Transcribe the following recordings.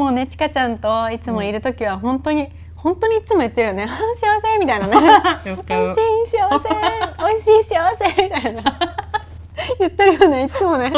もうね、ちかちゃんといつもいるときは本当にいつも言ってるよね。幸せみたいなね。美味しい幸せ、美味しい幸せみたいな言ってるよね、いつもね。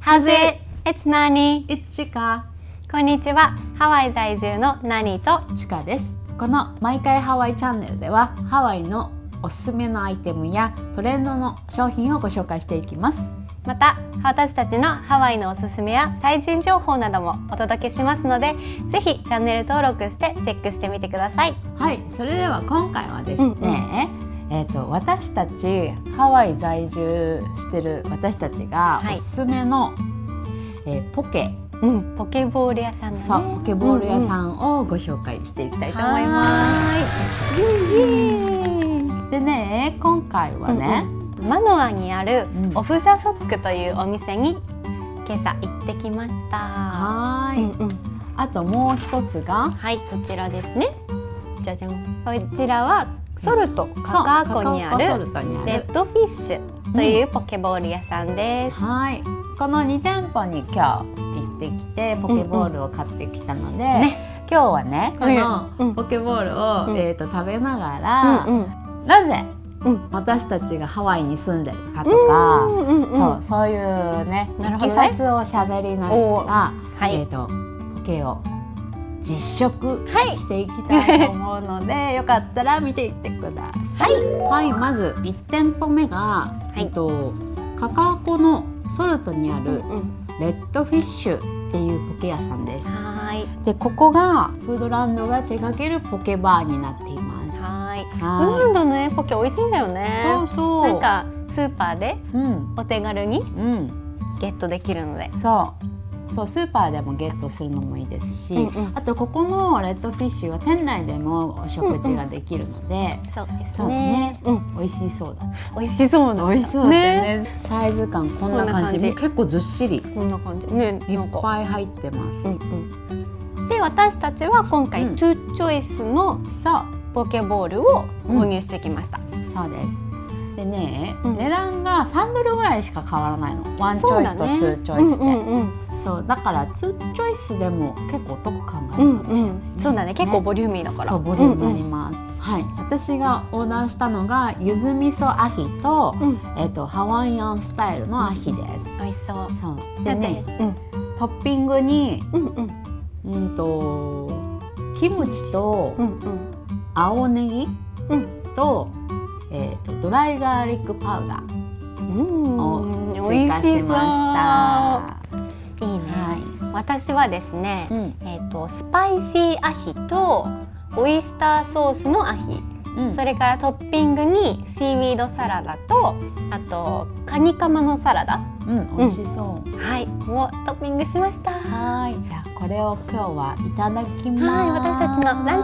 How's it? It's Nani. It's Chika。こんにちは。ハワイ在住のナニとチカです。この毎回ハワイチャンネルではハワイのおすすめのアイテムやトレンドの商品をご紹介していきます。また私たちのハワイのおすすめや最新情報などもお届けしますので、ぜひチャンネル登録してチェックしてみてください。はい、それでは今回はですね、私たちハワイ在住してる私たちがおすすめの、ポケボール屋さんのね、そうポケボール屋さんをご紹介していきたいと思います。でね、今回はね、マノアにあるオフ・ザ・フックというお店に今朝行ってきました。はい、あともう一つが、はい、こちらですね。じゃじゃん。こちらはソルトカカア湖にあるレッドフィッシュというポケボール屋さんです。はい、この2店舗に今日行ってきてポケボールを買ってきたので、今日はねこのポケボールを、食べながら、なぜ私たちがハワイに住んでるかとか、そういうねいきさつをしゃべりながら、ポケを実食していきたいと思うので、よかったら見ていってください。はい、まず1店舗目が、カカア湖のソルトにあるレッドフィッシュっていうポケ屋さんです。で、ここがフードランドが手掛けるポケバーになっています。フードランドのねポケ美味しいんだよね。なんかスーパーでお手軽にゲットできるので、そうスーパーでもゲットするのもいいですし、あとここのレッドフィッシュは店内でもお食事ができるので、そうですね。美味しそうだ。美味しそうだね。サイズ感こんな感じ。結構ずっしり。こんな感じね。いっぱい入ってます。で、私たちは今回トゥチョイスのポケボールを購入してきました。そうです。でね、値段が$3ぐらいしか変わらないの。ワンチョイスとツーチョイスで。そうだからツーチョイスでも結構お得感があるかもしれない。そうだね、結構ボリューミーだから。そうボリュームあります。はい、私がオーダーしたのがゆず味噌アヒとハワイアンスタイルのアヒです。美味しそう。そうでね、トッピングにキムチと青ネギとドライガーリックパウダーを追加しました。いいね。私はですね、スパイシーアヒとオイスターソースのアヒ、それからトッピングにシーウィードサラダと、あとカニカマのサラダ、美味しそう。はい、をトッピングしました。はい、じゃあこれを今日はいただきます。はい、私たちのラ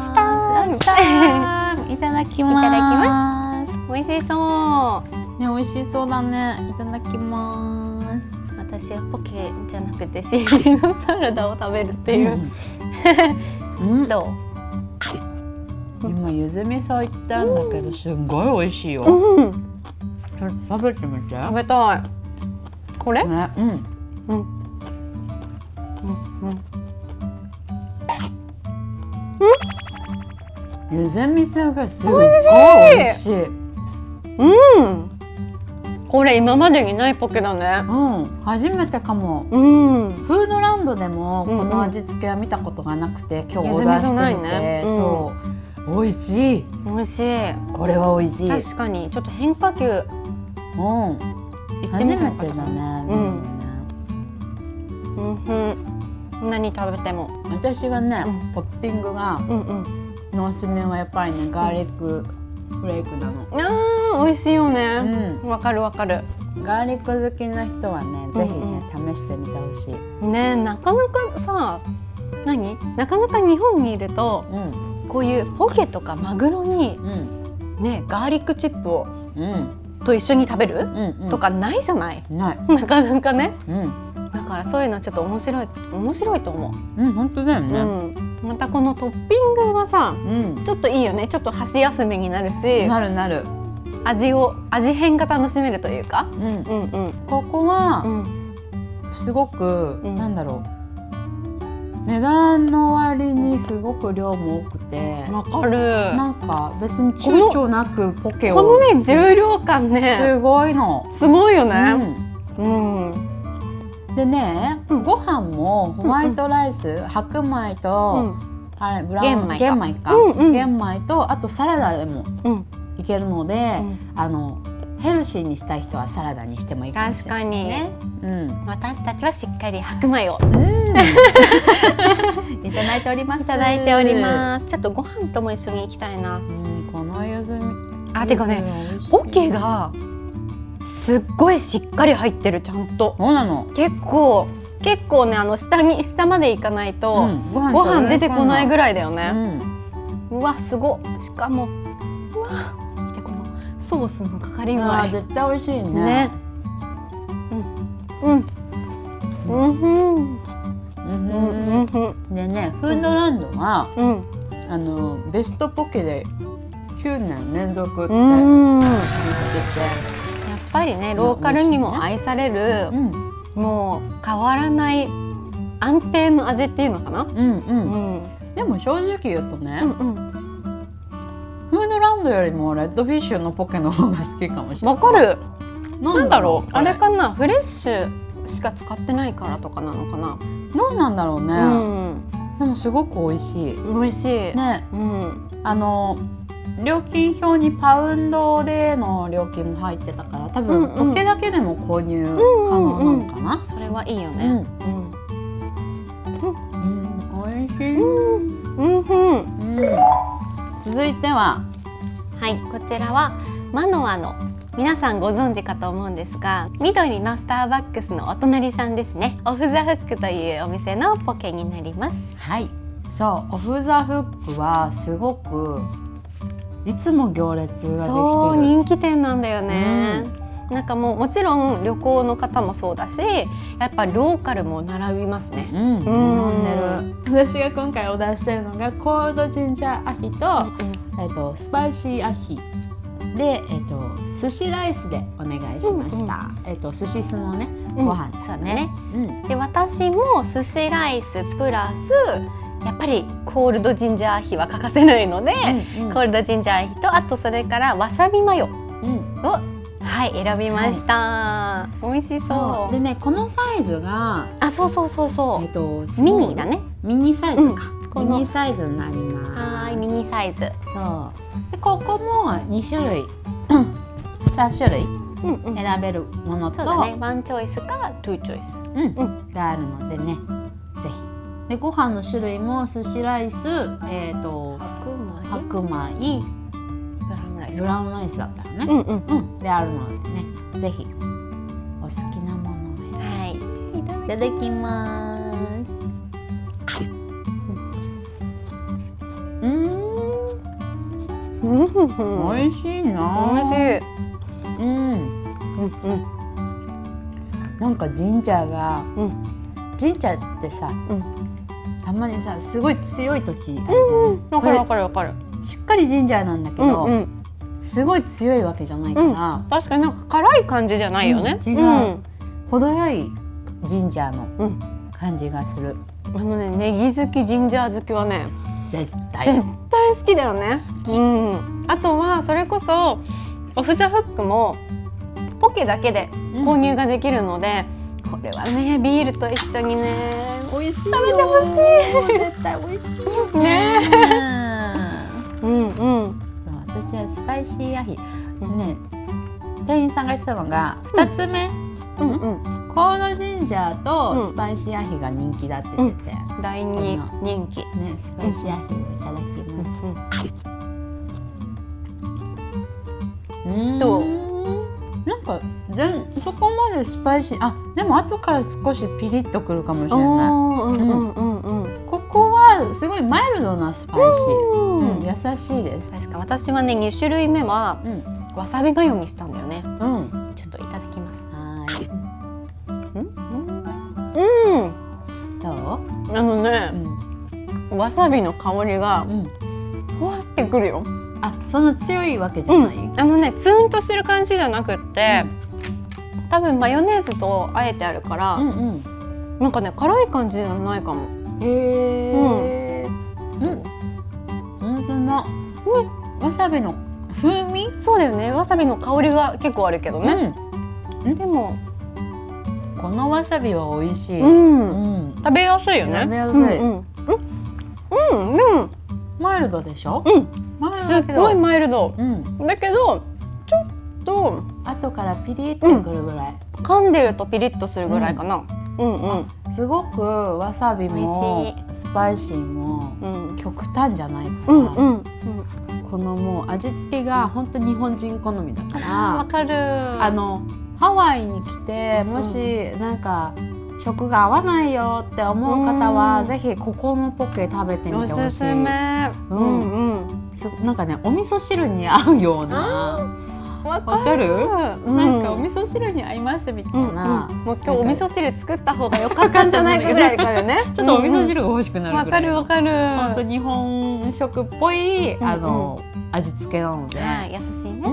ンチタイム。いただきます。いただきます。美味しそう。ね、美味しそうだね。いただきます。私はポケじゃなくてシーウィードサラダを食べるっていう。どう？今ゆず味噌いってるんだけど、すんごい美味しいよ。ちょっと食べてみて。食べたい。これ？ね、ゆず味噌がすごい美味しい。これ今までにないポケだね。初めてかも。フードランドでもこの味付けは見たことがなくて、今日オーダーしてみて、そう美味しい。美味しい。これは美味しい。確かにちょっと変化球。初めてだね。何食べても。私はね、トッピングがのおすすめはやっぱりね、ガーリックフレークなの。美味しいよね。わかるわかる。ガーリック好きな人はね、ぜひね試してみてほしい。ね、なかなかさ、なかなか日本にいると、こういうポケとかマグロにね、ガーリックチップをと一緒に食べるとかないじゃない。なかなかね。だからそういうのちょっと面白いと思う。本当だよね。またこのトッピングがさ、ちょっといいよね。ちょっと箸休めになるし、なる味変が楽しめるというか、ここはすごく、なんだろう、値段の割にすごく量も多くて、わかる。なんか別に躊躇なくポケを、このね重量感ねすごいの、すごいよね。でね、ご飯もホワイトライス、白米と、あれブラウン玄米か、玄米とあとサラダでもいけるので、ヘルシーにしたい人はサラダにしてもいいかもしれないね。私たちはしっかり白米をいただいております。いただいております。ちょっとご飯とも一緒に行きたいな。このゆずみ、てかね、ポケがすっごいしっかり入ってる。ちゃんとそうなの。結構ね、下まで行かないと、ご飯出てこないぐらいだよね。うわすごい。しかも見てこのソースのかかり具合、絶対美味しいね。でね、フードランドはベストポケで9年連続って言ってて、やっぱりねローカルにも愛される、もう変わらない安定の味っていうのかな。でも正直言うとね、フードランドよりもレッドフィッシュのポケの方が好きかもしれない。わかる。なんだろう、あれかな、フレッシュしか使ってないからとかなのかな。どうなんだろうね。でもすごく美味しい。美味しいね。料金表にパウンドでの料金も入ってたから、多分ポケだけでも購入可能なのかな。それはいいよね。美味しい。続いては、こちらはマノアの、皆さんご存知かと思うんですが、緑のスターバックスのお隣さんですね。オフ・ザ・フックというお店のポケになります。そう、オフ・ザ・フックはすごくいつも行列ができてる。そう、人気店なんだよね。なんかもちろん旅行の方もそうだし、やっぱりローカルも並びますね。並んでる。私が今回オーダーしてるのがコールドジンジャーアヒと、スパイシーアヒで、寿司ライスでお願いしました。寿司酢のね、ご飯ですね。で、私も寿司ライスプラスやっぱりコールドジンジャーアヒは欠かせないので、コールドジンジャーアヒと、あとそれからわさびマヨを選びました。美味しそう。でね、このサイズがそうミニだね。ミニサイズか。ミニサイズになります。ミニサイズ。そう。でここも2種類、2種類選べるものと、そうだね、ワンチョイスかツーチョイスがあるのでね、ぜひ。でご飯の種類も寿司ライス、白米、ブラウンライスだったらね、であるのでね、ぜひお好きなものをいただきます。美味しいな。美味しい。なんかジンジャーが、ジンジャーってさ、たまにさすごい強い時あるじゃない。わかる。しっかりジンジャーなんだけど、すごい強いわけじゃないから、確かになんか辛い感じじゃないよね。違う、程よいジンジャーの感じがする。ネギ好き、ジンジャー好きはね、絶対好きだよね。あとはそれこそオフ・ザ・フックもポケだけで購入ができるので、これはねビールと一緒にね、美味しい。食べてほしい。絶対美味しいね。私はスパイシーアヒね、店員さんが言ってたのが2つ目、コールドジンジャーとスパイシーアヒが人気だって言ってて、大人気ね。スパイシーアヒをいただきます。どう？なんかそこまでスパイシー、でも後から少しピリッとくるかもしれない。ここはすごいマイルドなスパイシー、優しいです。確か私はね、2種類目はわさびマヨにしたんだよね。ちょっといただきます。どう？わわさびの香りがふわってくるよ。あ、そんな強いわけじゃない？あのね、ツーンとしてる感じじゃなくって、多分マヨネーズとあえてあるから、なんかね辛い感じじゃないかも。へえ。本当だ。わさびの風味？そうだよね。わさびの香りが結構あるけどね。でもこのわさびは美味しい。食べやすいよね。食べやすい。でもマイルドでしょ？すっごいマイルド。だけどちょっと後からピリってくるぐらい。噛んでるとピリッとするぐらいかな。すごくわさびもスパイシーも極端じゃないから、このもう味付けが本当日本人好みだから。わかる。ハワイに来てもしなんか食が合わないよって思う方はぜひここのポケ食べてみてほしい。おすすめ。なんかね、お味噌汁に合うような。わかる？なんかお味噌汁に合いますみたいな。もう今日お味噌汁作った方が良かったんじゃないかぐらいからね。ちょっとお味噌汁が欲しくなるぐらい。わかる。本当日本食っぽい味付けなので、優しいね。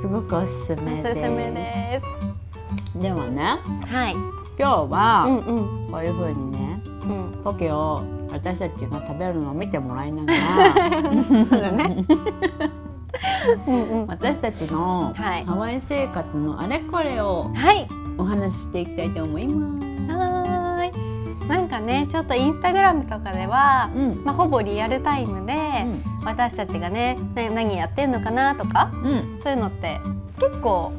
すごくおすすめです。おすすめです。でもね、はい。今日はこういう風にね、ポケを私たちが食べるのを見てもらいながら、そうだね。私たちのハワイ生活のあれこれをお話ししていきたいと思います。なんかね、ちょっとインスタグラムとかでは、ほぼリアルタイムで、私たちがね何やってんのかなとか、そういうのって結構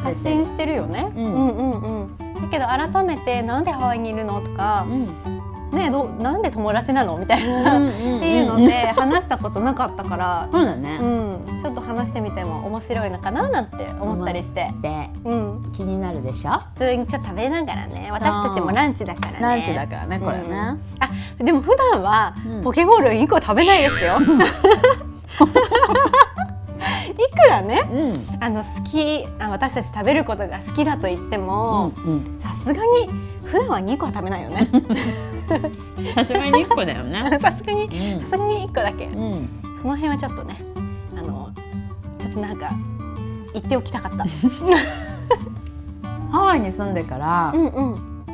発信してるよね。だけど改めてなんでハワイにいるのとか、ね、なんで友達なのみたいなっていうので話したことなかったから、そうだね。ちょっと話してみても面白いのかななんて思ったりして、気になるでしょ。普通にちょっと食べながらね、私たちもランチだからね。ランチだからね、これね。でも普段はポケボール1個食べないですよ。いくらね、私たち食べることが好きだと言っても、さすがに普段は2個は食べないよね。さすがに1個だよね。さすがに1個だけ。その辺はちょっとね、ちょっとなんか言っておきたかった。ハワイに住んでから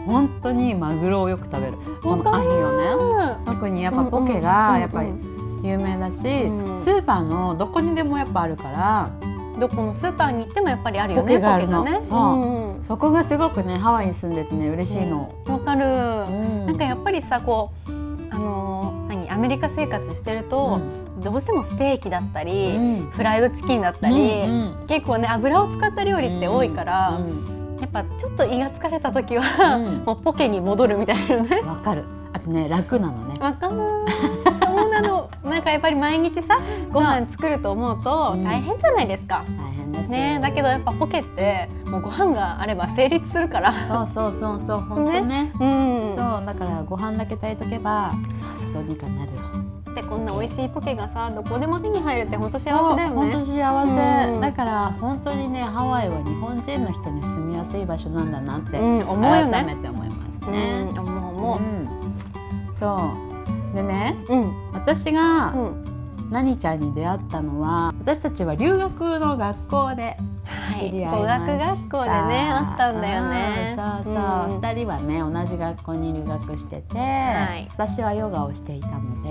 本当にマグロをよく食べる。このアヒをね、特にやっぱポケがやっぱり有名だし、スーパーのどこにでもやっぱあるから、どこのスーパーに行ってもやっぱりあるよね、ポケがね。そこがすごくね、ハワイに住んでてね嬉しいの。わかる。なんかやっぱりさ、こうアメリカ生活してると、どうしてもステーキだったり、フライドチキンだったり、結構ね油を使った料理って多いから、やっぱちょっと胃が疲れた時は、もうポケに戻るみたいなね。わかる。あとね、楽なのね。わかる。そうなの。なんかやっぱり毎日さ、ご飯作ると思うと大変じゃないですか。大変ですね。だけどやっぱポケってもうご飯があれば成立するから。そう本当ね。そうだからご飯だけ炊いとけばどうにかなる。でこんな美味しいポケがさ、どこでも手に入るって本当幸せだよね。本当幸せ。だから本当にね、ハワイは日本人の人に住みやすい場所なんだなって改めて思いますね。思う。そうでね、私が何ちゃんに出会ったのは、私たちは留学の学校で知り合いました。語学学校でね、あったんだよね。そう2人はね同じ学校に留学してて、私はヨガをしていたので、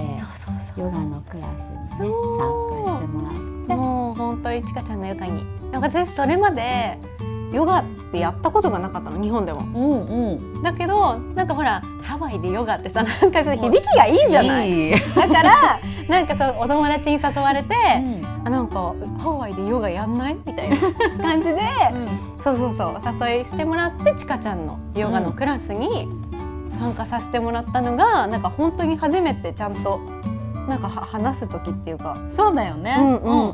ヨガのクラスにね参加してもらって、もう本当にちかちゃんのヨガに、私それまでヨガってやったことがなかったの、日本でも。だけどなんかほらハワイでヨガってさ、なんか響きがいいじゃない。だからなんかお友達に誘われて、なんかハワイでヨガやんないみたいな感じで、そうお誘いしてもらって、ちかちゃんのヨガのクラスに参加させてもらったのが、なんか本当に初めてちゃんとなんか話す時っていうか。そうだよね。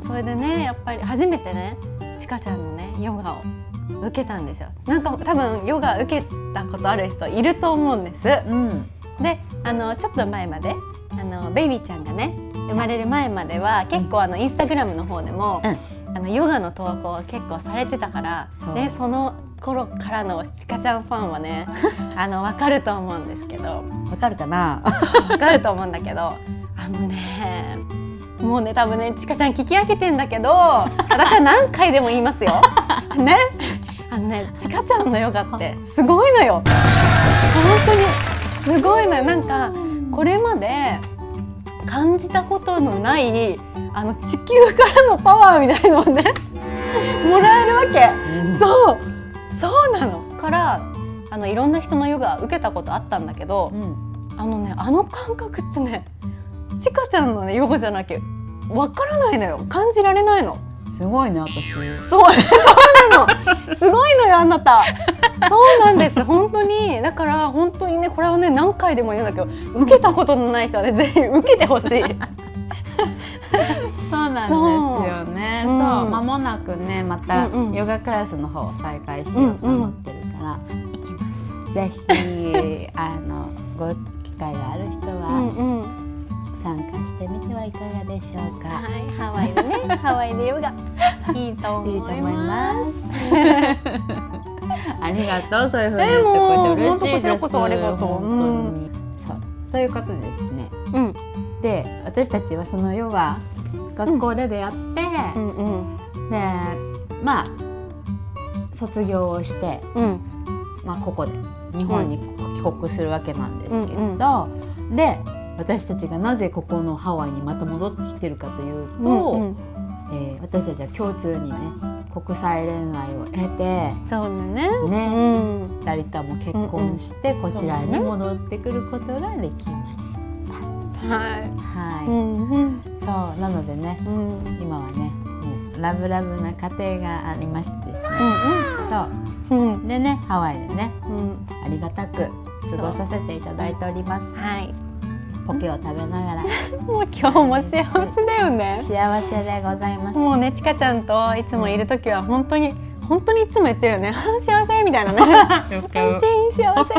それでね、やっぱり初めてね、ちかちゃんのねヨガを受けたんですよ。なんか多分ヨガ受けたことある人いると思うんです。でちょっと前までベイビーちゃんがね生まれる前までは結構インスタグラムの方でも、ヨガの投稿を結構されてたから、でその頃からのちかちゃんファンはね分かると思うんですけど、わかるかな分かると思うんだけど、もうね多分ねちかちゃん聞き飽きてんだけど、私は何回でも言いますよね。ちかちゃんのヨガってすごいのよ、本当にすごいのよ。なんかこれまで感じたことのない地球からのパワーみたいのをねもらえるわけ、そうなのからいろんな人のヨガ受けたことあったんだけど、あの感覚ってねちかちゃんのねヨガじゃなきゃわからないのよ、感じられないの。すごいね私。そうなの、すごいのよあなた。そうなんです本当に。だから本当にねこれはね何回でも言うんだけど、受けたことのない人はねぜひ受けてほしい。そうなんですよね。そう間もなくねまたヨガクラスの方を再開しようと思ってるから行きます。ぜひご機会がある人は参加してみてはいかがでしょうか。はい、ハワイでねハワイでヨガいいと思います。ありがとう、そういう風に言ってくれて嬉しいです。こちらこそありがとう。そうということでですね、で私たちはそのヨガ学校で出会って、でまあ卒業をして、ここで日本に帰国するわけなんですけど、で私たちがなぜここのハワイにまた戻ってきてるかというと、私たちは共通にね国際恋愛を経て、そうだね、2人とも結婚してこちらに戻ってくることができました。そうなのでね、今はねもうラブラブな家庭がありましてですね、そうでねハワイでね、ありがたく過ごさせていただいております。ポケを食べながらもう今日も幸せだよね。幸せでございます。もうねちかちゃんといつもいるときは本当にいつも言ってるよね。幸せみたいなね。おいしい幸せ、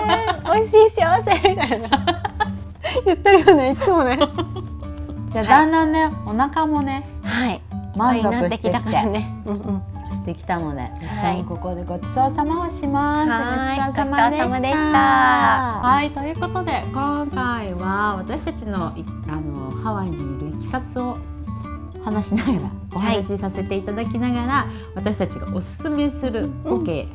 おいしい幸せみたいな言ってるよねいつもね。じゃあだんだんねお腹もね満足してきてしてきたので、一旦ここでごちそうさまをします。ごちそうさまでした。はい、ということで今回は私たちのハワイにいるいきさつを話しながらお話しさせていただきながら、私たちがおすすめするポケ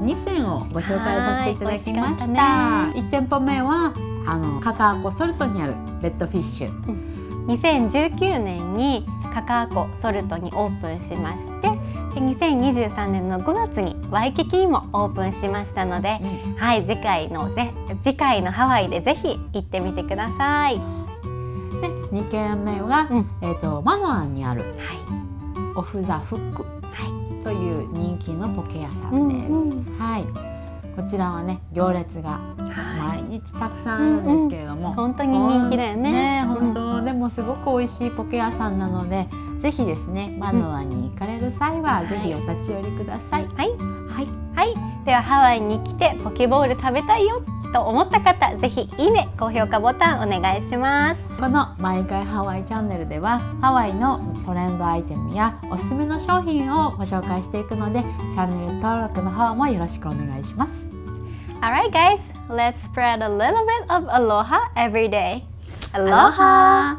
2選をご紹介させていただきました。1店舗目はカカアコソルトにあるレッドフィッシュ。2019年にカカアコソルトにオープンしまして、2023年の5月にワイキキにもオープンしましたので、次回のハワイでぜひ行ってみてください。で2軒目は、マノアにある、オフ・ザ・フック、という人気のポケ屋さんです。こちらはね行列が毎日たくさんあるんですけれども、本当に人気だよね。本当でもすごく美味しいポケ屋さんなので、ぜひですねマノアに行かれる際はぜひお立ち寄りください。ではハワイに来てポケボール食べたいよと思った方、ぜひいいね、高評価ボタンお願いします。この毎回ハワイチャンネルではハワイのトレンドアイテムやおすすめの商品をご紹介していくので、チャンネル登録の方もよろしくお願いします。Alright guys, let's spread a little bit of aloha every day. Aloha!